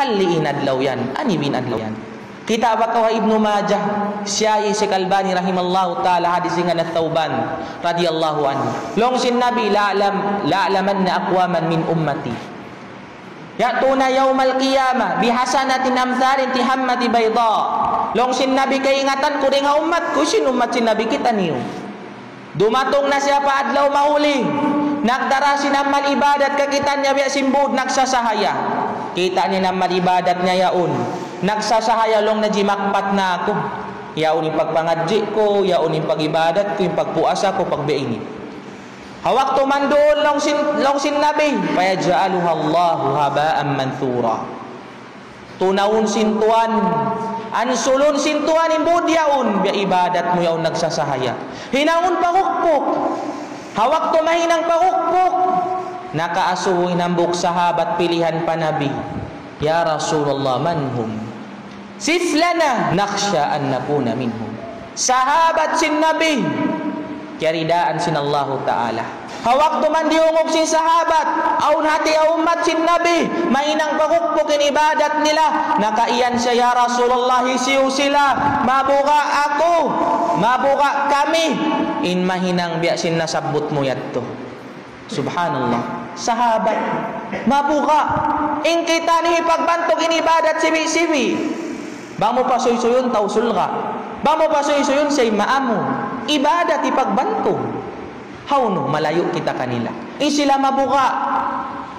Kalliin adlaw yan, anibin adlaw yan. Kita ba kawa Ibnu Majah, siya si Kalbani rahimallahu ta'ala, hadis nga na Thawban radiyallahu anhu. Long sin Nabi, la'alaman na aqwaman min ummati. Ya'tuna yawmal qiyamah bihasanatin amtharin tihammati bayda. Long sin Nabi kay ingatan ko rin nga umat ko, sin umat sin Nabi kita niyo. Dumatong na siya pa adlaw mauli. Nagdara sinamal ibadat kakitan niya biya simbud nagsasahaya. Kita ni namal ibadat niya yaon. Nagsasahaya long na jimakpat na ako. Yaon yung pagpangadji ko, yaon yung pagibadat ko, yung pagpuasa ko, pagbeini. Hawak tumandoon long sin Nabi, payaj'aluha Allahu haba'an manthura. Tunawon sintuan, ansulon sintuan imbud yaon, biya ibadat mo yaon nagsasahaya. Hinaon pahukpok. Hawak tumahinang pahukpok. Nakaasuhin ang buk sahabat pilihan pa Nabi. Ya Rasulullah, manhum? Siflana nakhsha an nakuna minhum. Sahabat sin Nabi, kiridaan sin Allah Ta'ala. Hawak tuman diungog sin sahabat, aun hati umat sin Nabi, mainang pagukpukin ibadat nila. Nakaiyan siya, ya Rasulullah, isiw sila, mabuka ako, mabuka kami. In mahinang biya sin nasabot mo yadto. Subhanallah. Sahabat, mabuka. In kita ni pagbantog inibadat sibi-sibi. Bang mo pasoy-soyon tausul ka. Bang mo pasoy-soyon say maamu. Ibadat ipagbanto. Hawno malayo kita kanila. Sila mabuka.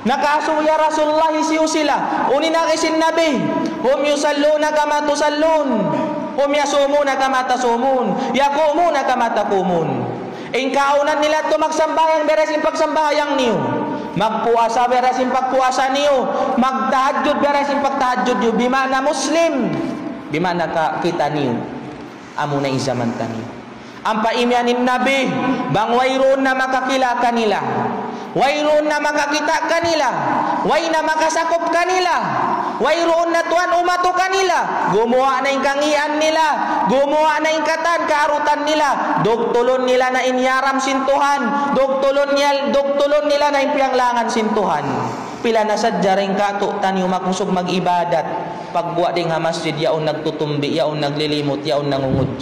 Nakaso ya Rasulullah isiyo sila. Unina kisin Nabi. Hum yusalluna kama tusallun. Hum yasumuna kama tasumun. Yakumuna kama takumun. Kaunan nila ito magsambayang beres yung pagsambayang niyo. Magpuasa beres yung pagpuasa niyo. Magtahadjud beres yung pagtahadjud niyo. Bimana Muslim. Bimana ka kita niyo, amo na izaman taniyo. Ang paimyanin Nabi, bang wayroon na makakila kanila, wayroon na makakita kanila, way na makasakop kanila, wayroon na tuan umato kanila, gumawa na yung kangian nila, gumawa na yung katan, kaarutan nila, dugtulon nila na inyaram sintuhan, dugtulon nila na yung piyanglangan sintuhan. Pila na sadya rin kato tanyo makusog mag-ibadat. Pagbuwa ding ha masjid, yaon nagtutumbi, yaon naglilimot, yaon nangungudyo.